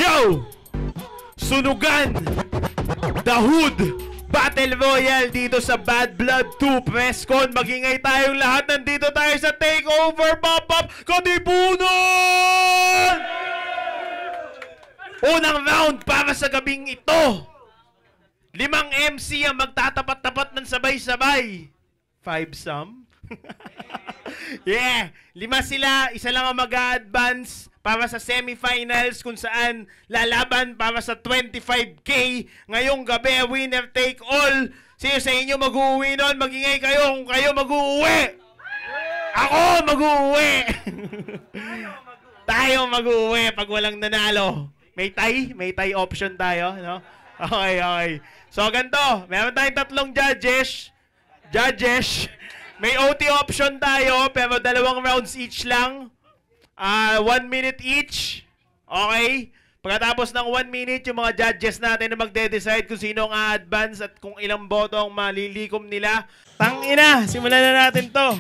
Yo! Sunugan! The Hood! Battle Royale dito sa Bad Blood 2 Presscon. Magingay tayong lahat. Nandito tayo sa Takeover Pop-Up Katipunan! Unang round para sa gabing ito. 5 MC ang magtatapat-tapat ng sabay-sabay. 5 some? Yeah! 5 sila. Isa lang ang mag-a-advance para sa semifinals kung saan lalaban para sa 25K. Ngayong gabi, winner take all. Sino sa inyo mag-uwi nun? Magingay kayo kung kayo mag-uwi. Ako mag-uwi. Tayo mag-uwi pag walang nanalo. May tie? May tie option tayo, no? Okay, okay. So, ganito. Meron tayong 3 judges. May OT option tayo, pero 2 rounds each lang. 1 minute each. Okay? Pagkatapos ng 1 minute, yung mga judges natin na magde-decide kung sino ang a-advance at kung ilang boto ang malilikom nila. Tangina, simulan na natin to.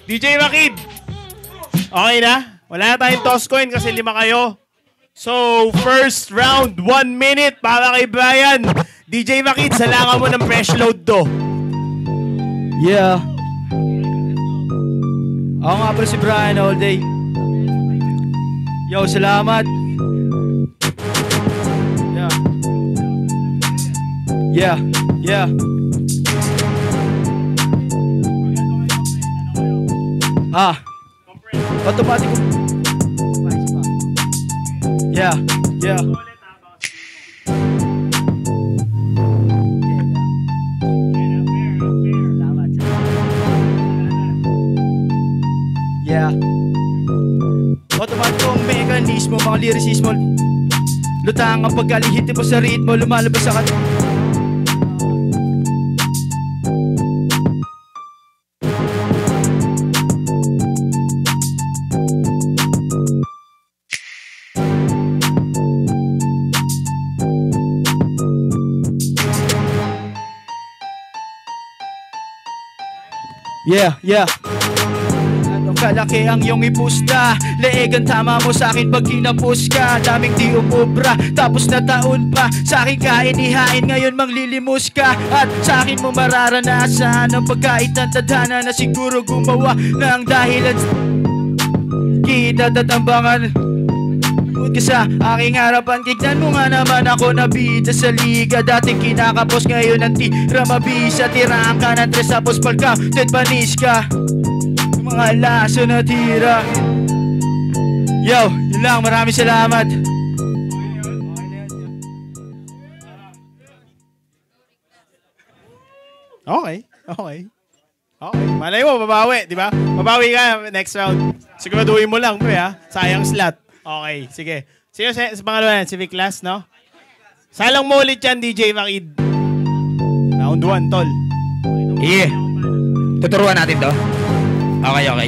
DJ Makid. Okay na? Wala na tayong toss coin kasi 5 kayo. So, first round, 1 minute para kay Brian. DJ Makid, salangan mo ng fresh load to. Yeah. Ako nga pala si Brian all day. Yo, salamat. Yeah. Automatic. Yeah. Yeah. Automatic kong mekanismo, mga lyricismo. Lutang ang pagkalihiti mo sa ritmo, lumalabas sa kat... Yeah. Kalaki ang iyong ipusta. Leeg ang tama mo sa akin pag kinapos ka. Daming di umubra, tapos na taon pa. Sa akin ka inihain, ngayon manglilimos ka. At sa akin mo mararanasan ang pagkait ng tadhana na siguro gumawa ng dahilan. Kita tatambangan ka sa aking harapan. Tignan mo nga naman ako nabida sa liga. Dating kinakapos, ngayon ang tira mabisa. Tiraan ka ng tres tapos palka dead panis ka. Mga laso na tira. Yo, yun lang, maraming salamat. Okay. Malay mo, babawi, di ba? Babawi ka next round. Siguraduhin mo lang, pre, ha? Sayang slot. Okay, sige. Sino sa pangalawa yan? Civic class, no? Salang mo ulit yan, DJ Makid. Round 1, tol. Yeah. Tuturuan natin to. Okay.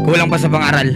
Kulang pa sa pangaral.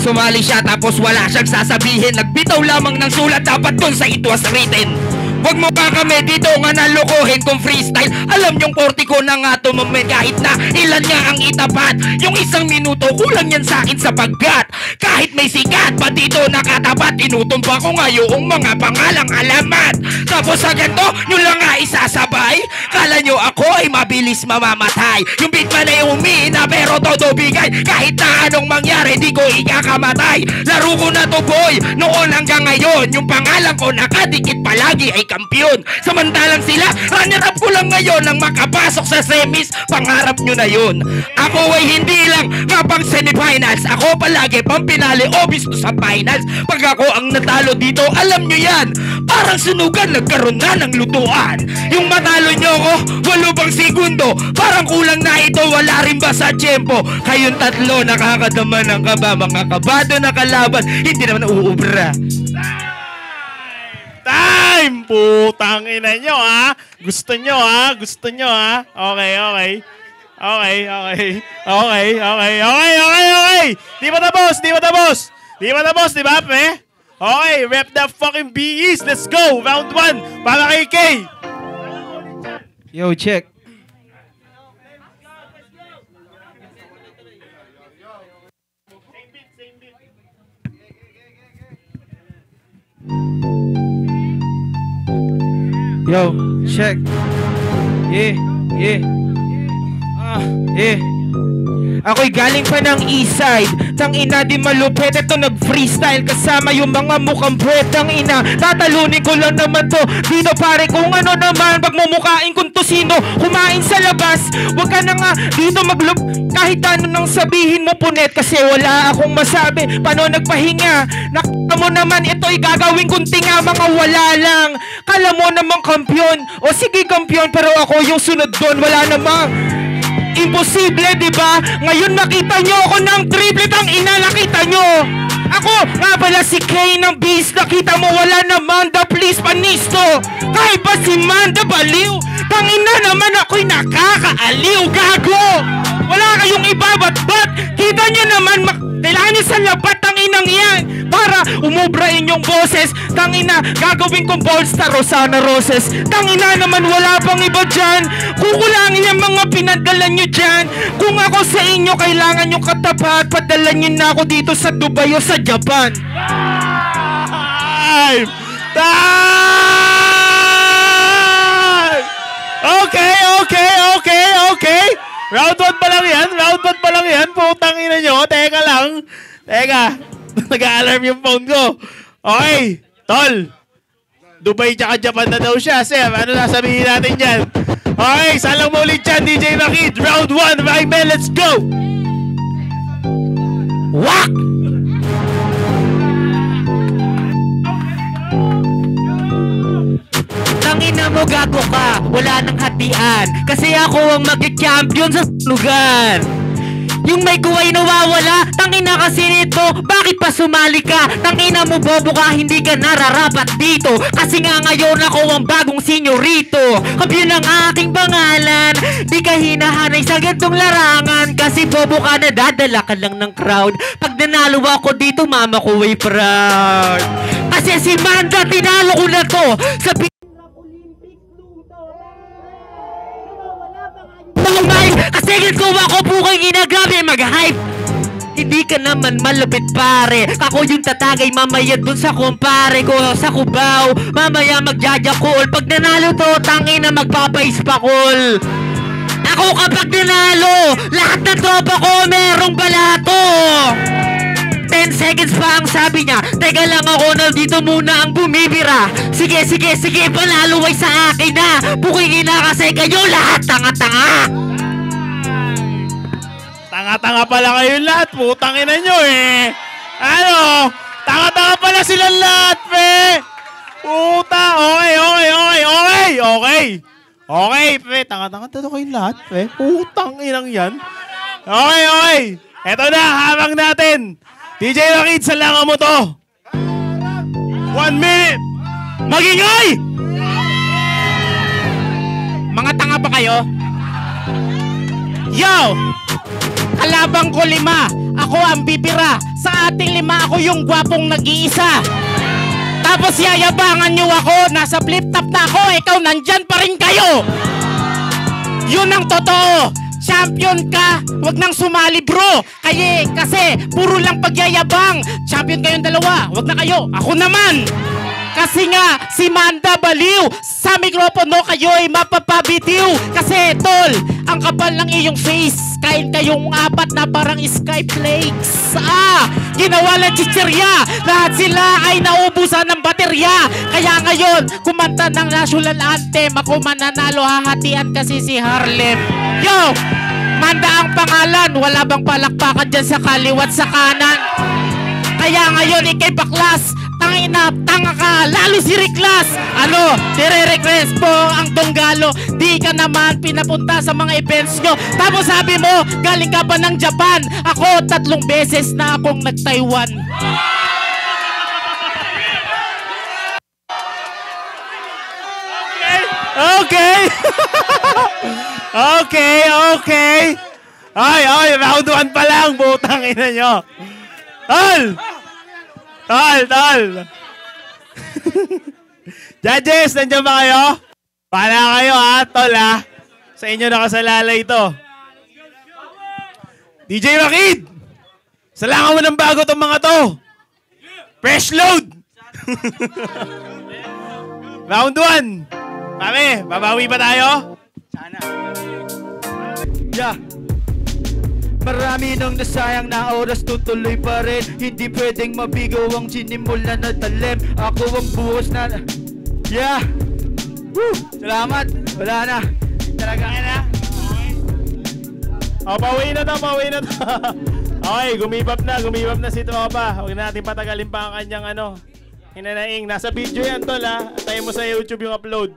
Sumali siya tapos wala siyang sasabihin. Nagbitaw lamang ng sulat, dapat dun sa it was written. Huwag mo pa kami dito nga nalukuhin kung freestyle. Alam niyong 40 ko na nga tumamin kahit na ilan nga ang itapat. Yung 1 minuto kulang yan sa akin sapagkat kahit may sikat pa dito nakatapat, inutumpa ko nga yung mga pangalang alamat. Tapos sa ganito nyo lang nga isasabay. Kala nyo ako ay mabilis mamamatay. Yung beat man ay umina pero todo bigay. Kahit na anong mangyari di ko ikakamatay. Laro ko na to boy noon hanggang ngayon. Yung pangalan ko nakadikit palagi ay kampiyon. Samantalang sila, runner-up ko lang ngayon nang makapasok sa semis. Pangarap nyo na yun. Ako ay hindi lang kapag semifinals. Ako palagi pang pinali obvious to sa finals. Pag ako ang natalo dito, alam nyo yan. Parang sunugan, nagkaroon na ng lutuan. Yung matalo nyo ko, 8 segundo. Parang kulang na ito, wala rin ba sa tiyempo? Kayong tatlo, nakakadama ng kaba. Mga kabado na kalaban, hindi naman uubra. Time! Putang ina nyo, ha? Gusto nyo, ha? Okay. Di ba tapos, di ba, pre? Okay, rep the fucking BEs. Let's go! Round 1 para kay Kay. Yo, check. Yo, check. Yeah. Yeah. Ako'y galing pa ng Eastside. Tang ina di malupit. Ito nag-freestyle kasama yung mga mukhang puwet. Tang ina, tatalunin ko lang naman to. Dito pare kung ano naman. Pagmumukain kung to sino kumain sa labas. Huwag ka na nga dito kahit ano nang sabihin mo punet. Kasi wala akong masabi. Paano nagpahinga? Nakita mo naman ito'y gagawin kong tinga. Mga wala lang. Kala mo namang kampyon. O sige kampyon pero ako yung sunod doon. Wala namang imposible, di ba? Ngayon nakita nyo ako ng triplet ang ina, nakita nyo. Ako nga pala si Kay ng Beast. Nakita mo wala naman the please panisto. Kahit pa si Manda baliw. Tangina naman ako'y nakakaaliw, gago. Wala kayong ibabat-bat. Kita nyo naman, kailangan nyo sa labat ang inang yan para umubra inyong boses. Tangina, gagawin kong Ballstar Rosana Roses. Tangina naman, wala pang iba dyan. Kukulangin yung mga pinadala nyo dyan. Kung ako sa inyo, kailangan nyo katapat. Padala nyo na ako dito sa Dubai o sa Japan. Time! Okay. Round 1 pa lang yan. Putang ina nyo. Teka lang. Nag-a-alarm yung phone ko. Okay. Tol. Dubai tsaka Japan na daw siya. Sir, ano nasabihin natin dyan? Okay. Salang mo ulit dyan, DJ Rakid. Round 1. Raimel, let's go! Wak! Tangina mo gago ka, wala nang hatian. Kasi ako ang mag-champion sa lugar. Yung may kuway nawawala, tangina kasi nito. Bakit pa sumali ka? Tangina mo bobo ka, hindi ka nararapat dito. Kasi nga ngayon ako ang bagong senyorito. Kampiyon ang aking pangalan. Di ka hinahanay sa gantong larangan. Kasi bobo ka, nadadala ka lang ng crowd. Pag nanalo ako dito, mama ko ay proud. Kasi si Manda, tinalo ko na to sa kasi ko ako bukang ginagabi mag-hype. Hindi ka naman malupit pare. Ako yung tatagay mamaya dun sa kumpare ko sa Cubao. Mamaya magjajakol. Pag nanalo to, tangin na magpapaispakol. Ako kapag nanalo, lahat na tropa ko merong balato. 10 seconds pa ang sabi niya. Teka lang ako na dito muna ang bumibira. Sige, panalo ay sa akin na. Bukingin na kasi kayo lahat tanga-tanga. Tanga-tanga pala kayong lahat. Putang ina nyo eh. Ano? Tanga-tanga pala silang lahat, pe. Puta. Okay, pe. Tanga-tanga to kayong lahat, pe. Putang inang yan. Okay. Eto na, habang natin. DJ Rakid, salangan mo to. 1 minute. Magingay! Mga tanga ba kayo? Yo! Kalabang ko 5. Ako ang bibira. Sa ating 5, ako yung gwapong nag-iisa. Tapos yayabangan nyo ako. Nasa flip-top na ako. Ikaw nandyan pa rin kayo. Yun ang totoo. Champion ka, wag nang sumali bro. Kasi puro lang pagyayabang. Champion kayong dalawa, wag na kayo. Ako naman. Kasi nga, si Manda baliw. Sa mikropono kayo ay mapapabitiw. Kasi tol, ang kapal ng iyong face. Kain kayong 4 na parang sky flakes. Ginawa lang chichirya. Lahat sila ay naubusan ng baterya. Kaya ngayon, kumanta ng national anthem. Ako mananalo, hahatian kasi si Harlem. Yo! Manda ang pangalan. Wala bang palakpakan dyan sa kaliwat sa kanan? Kaya ngayon, ikay baklas. Tangina, tanga ka, lalo si Riklas. Ano, dire-request po ang Donggalo. Di ka naman pinapunta sa mga events nyo. Tapos sabi mo, galing ka ba ng Japan? Ako, 3 beses na akong nag-Taiwan. Okay. Ay, round 1 pa lang. Butang ina nyo. Tol. Judges, nandiyan ba kayo? Para kayo ha, tol ha. Sa inyo nakasalalay ito. DJ Rakid! Salangan mo ng bago tong mga to. Fresh load! Round 1. Pare, babawi ba tayo? Sana. Yeah. Marami nang nasayang na oras, tutuloy pa rin. Hindi pwedeng mabigo ang sinimulan na talim. Ako ang buhos na... Yeah! Woo! Salamat! Wala na. Talaga na. O, pauwi na to. Okay, gumibap na si Tropa. Huwag na natin patagalin pa ang kanyang hinanaing. Nasa video yan, tol, ha? Tayo mo sa YouTube yung upload.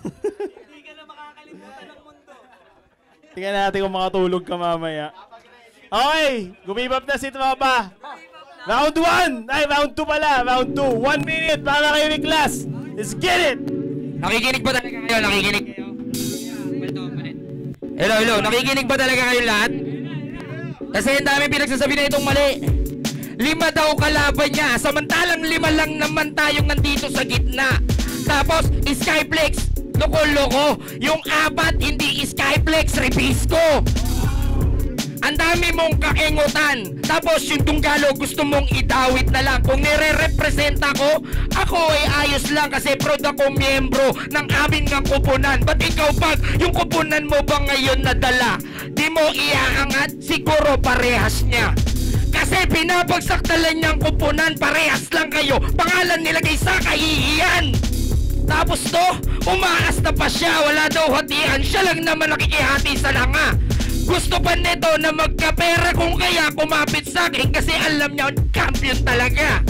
Hindi ka na makakalimutan ng mundo. Tingnan natin kung makatulog ka mamaya. Okay, gumibap na si Tropa. Round 1! Ay, round 2 pala. Round 2. 1 minute para kayo ni class. Let's get it! Nakikinig ba talaga kayo? Nakikinig kayo? Hello. Nakikinig ba talaga kayo lahat? Kasi ang dami pinagsasabi na itong mali. 5 daw kalaban niya. Samantalang 5 lang naman tayong nandito sa gitna. Tapos, Skyflex. Loko-loko. Yung 4, hindi Skyflex. Rebisco. Ang dami mong kaingutan. Tapos yung tunggalo gusto mong idawit na lang. Kung nire-represent ako ay ayos lang kasi proud ako miyembro ng aming nga kupunan. Ba't ikaw pag yung kupunan mo ba ngayon nadala? Di mo iaangat? Siguro parehas niya. Kasi pinabagsak talan niyang kupunan, parehas lang kayo. Pangalan nilagay sa kahihiyan. Tapos to, umaas na pa siya. Wala daw hatian, siya lang naman nakikihati sa langa. Gusto pa nito na magkapera kung kaya kumapit sa akin kasi alam niya champion talaga.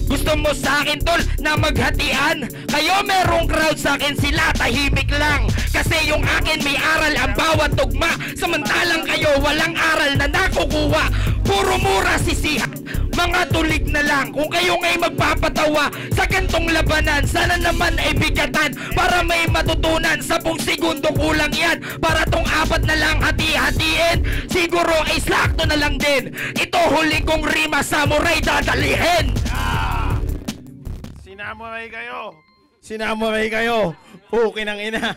Gusto mo sa akin tol na maghatian? Kayo merong crowd sa akin, sila tahimik lang. Kasi yung akin may aral ang bawat tugma. Samantalang kayo walang aral na nakukuha. Puro mura sisihan. Mga tulig na lang. Kung kayo ngay magpapatawa sa gantong labanan, sana naman ay bigatan para may matutunan. 10 segundo kulang yan para tong 4 na lang hati-hatiin. Siguro ay sakto na lang din. Ito huli kong rima, samurai dadalihin. Sinamuray kayo. Pukin ang ina.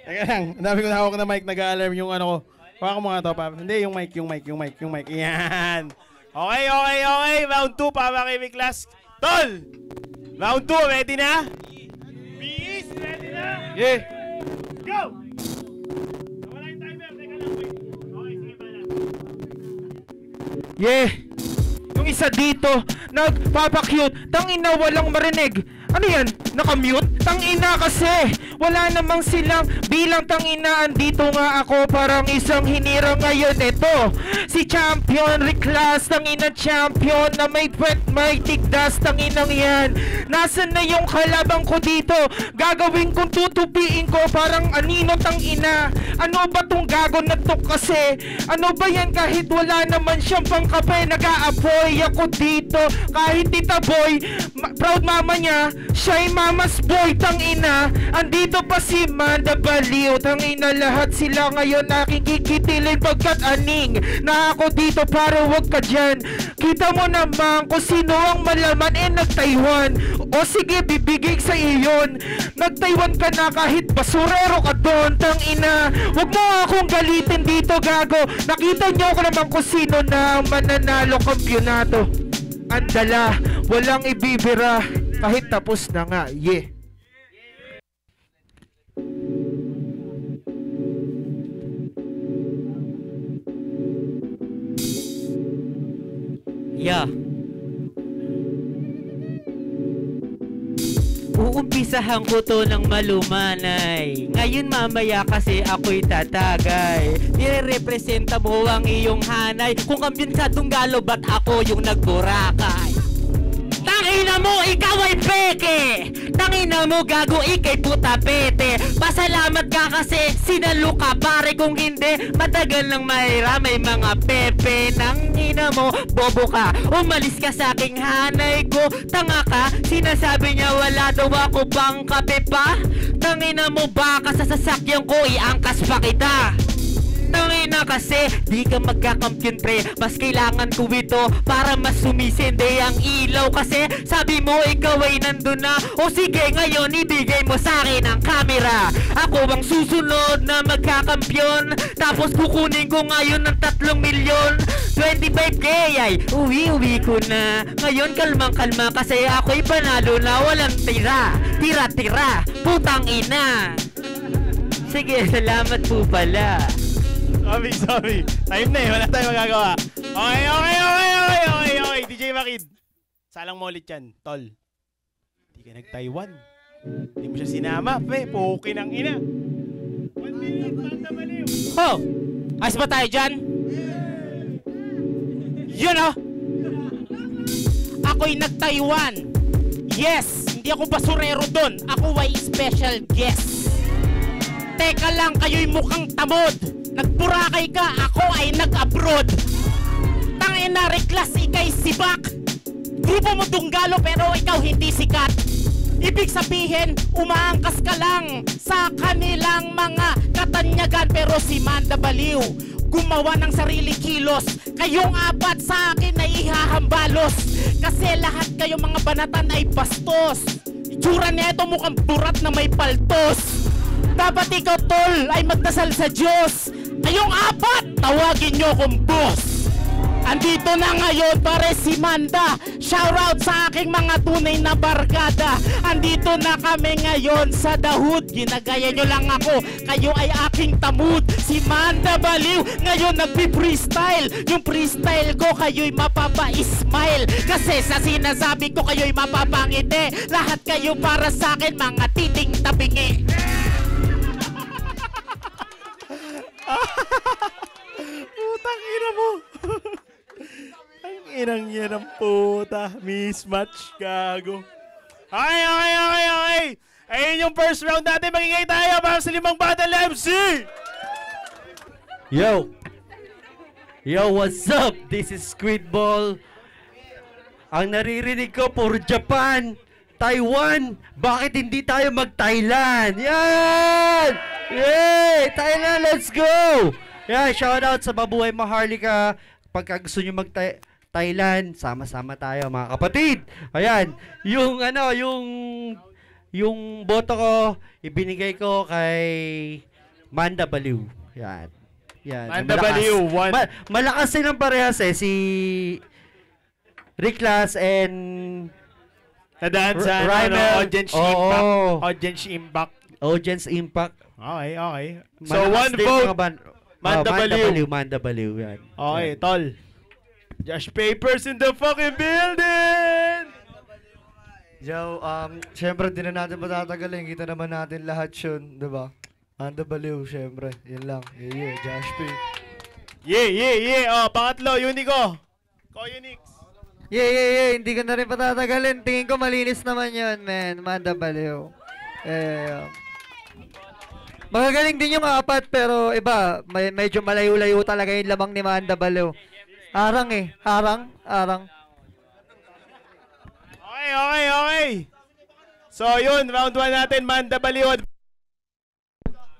Teka lang, ang dami ko hawak na mic, nag-alarm yung ko. Hawakan ko mga to, pa. Hindi, yung mic. Yan. Okay. Round 2 para kay Miklas. Tol! Round 2, ready na? Bis, ready na? Yeah. Go! Wala yung timer. Teka lang, wait. Okay, sige pala. Yeah. Yung isa dito, nagpapakyut. Tangina, walang marinig. Ano yan? Nakamute? Tangina kasi. Wala namang silang bilang tangina. Andito nga ako parang isang hinirang ngayon. Ito, si Champion Reclass. Tangina champion na may tigdas. Tanginang yan. Nasaan na yung kalabang ko dito? Gagawin kong tutupiin ko parang anino tangina. Ano ba tong gago na to kasi? Ano ba yan kahit wala naman siyang pangkape? Nag-aapoy ako dito. Kahit tita boy, proud mama niya, siya'y mama's boy, tangina. Andito pa si Manda Baliw, tangina lahat sila ngayon aking kikitilin pagkat aning na ako dito para wag ka dyan. Kita mo naman kung sino ang malaman nag-Taiwan. O sige, bibigay sa iyon. Nag-Taiwan ka na kahit basurero ka doon, tangina. Wag mo akong galitin dito, gago. Nakita niyo ko naman kung sino na mananalo kampyonato. Andala, walang ibibira kahit tapos na nga, yeah. Yeah. Uumpisahan ko to ng malumanay. Ngayon mamaya kasi ako'y tatagay. Nire-representa mo ang iyong hanay. Kung kampiyon sa tunggalo, ba't ako yung nagburakay? Tangina mo, ikaw ay peke. Tangina mo, gago, ikay puta pete. Pasalamat ka kasi sinalo ka pare. Kung hindi, matagal nang mahira. May mga pepe. Tangina mo, bobo ka. Umalis ka sa aking hanay ko. Tanga ka, sinasabi niya wala daw ako bang kape pa. Tangina mo, baka sa sasakyan ko iangkas pa kita. Tangina kasi, di ka magkakampiyon pre. Mas kailangan ko ito para mas sumisindi ang ilaw. Kasi sabi mo ikaw ay nandun na. O sige ngayon ibigay mo sa akin ang camera. Ako ang susunod na magkakampiyon. Tapos kukunin ko ngayon ng 3 milyon. 25k ay uwi ko na. Ngayon kalmang-kalma kasi ako'y panalo na. Walang tira, tira, putang ina. Sige, salamat po pala. Sorry. Time na eh. Wala tayong magagawa. Okay. DJ Makid. Salang mo ulit yan. Tol. Hindi ka nag-Taiwan. Hindi mo siya sinama. Puki ng ina. 1 minute. Banda maliw. Oh! Ayos ba tayo dyan? Yun oh! Ako'y nag-Taiwan. Yes! Hindi ako basurero doon. Ako ay special guest. Teka lang, kayo'y mukhang tamod. Nagburakay ka, ako ay nag-abroad. Tangina, reklas, ikay sibak. Grupo mo dunggalo pero ikaw hindi sikat. Ibig sabihin, umaangkas ka lang sa kanilang mga katanyagan. Pero si Manda Baliw, gumawa ng sarili kilos. Kayong apat sa akin ay ihahambalos. Kasi lahat kayong mga banatan ay bastos. Itsura niya ito mukhang burat na may paltos. Dapat ikaw tol ay magdasal sa Diyos. Kayong apat, tawagin nyo kong boss. Andito na ngayon pare si Manda. Shoutout sa aking mga tunay na barkada. Andito na kami ngayon sa The Hood. Ginagaya nyo lang ako, kayo ay aking tamud. Si Manda Baliw ngayon nagpi-freestyle. Yung freestyle ko kayo'y mapapa-smile. Kasi sa sinasabi ko kayo'y mapapangiti. Lahat kayo para sa akin mga titing tabingi. Putang ina mo. Ang inang yan ang puta. Mismatch, gago. Okay. Ayun yung first round natin. Magingay tayo para sa 5 Battle MC. Yo, what's up? This is Squidball. Ang naririnig ko, puro Japan, Taiwan. Bakit hindi tayo mag-Thailand? Yan! Yay! Thailand, let's go! Yan, shoutout sa Mabuhay Maharlika. Pagka gusto nyo mag-Thailand, sama-sama tayo mga kapatid. Ayan, yung boto ko, ibinigay ko kay Manda Baliw. Yan. Manda Baliw, one. Malakas silang parehas eh. Si Riklas and Nadaan sa Audience Impact. Audience Impact. Okay. So, Malakas one din vote. mga Manda Baliw. Yan. Okay, tol. Josh Papers in the fucking building! Yo, syempre di na natin matatagalin. Kita naman natin lahat yun, diba? Manda Baliw, syempre. Yan lang. Yeah, Josh P. Yeah. Pangatlo, Unico. Unix. Yeah. Hindi ka na rin patatagalin. Tingin ko malinis naman yun, man. Manda Baliw. Magagaling din yung apat, pero iba, medyo malayo-layo talaga yung lamang ni Manda Baliw. Arang eh. Arang. Okay. So, yun. Round 1 natin. Manda Baliw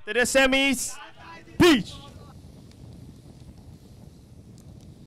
to the semis. Peace!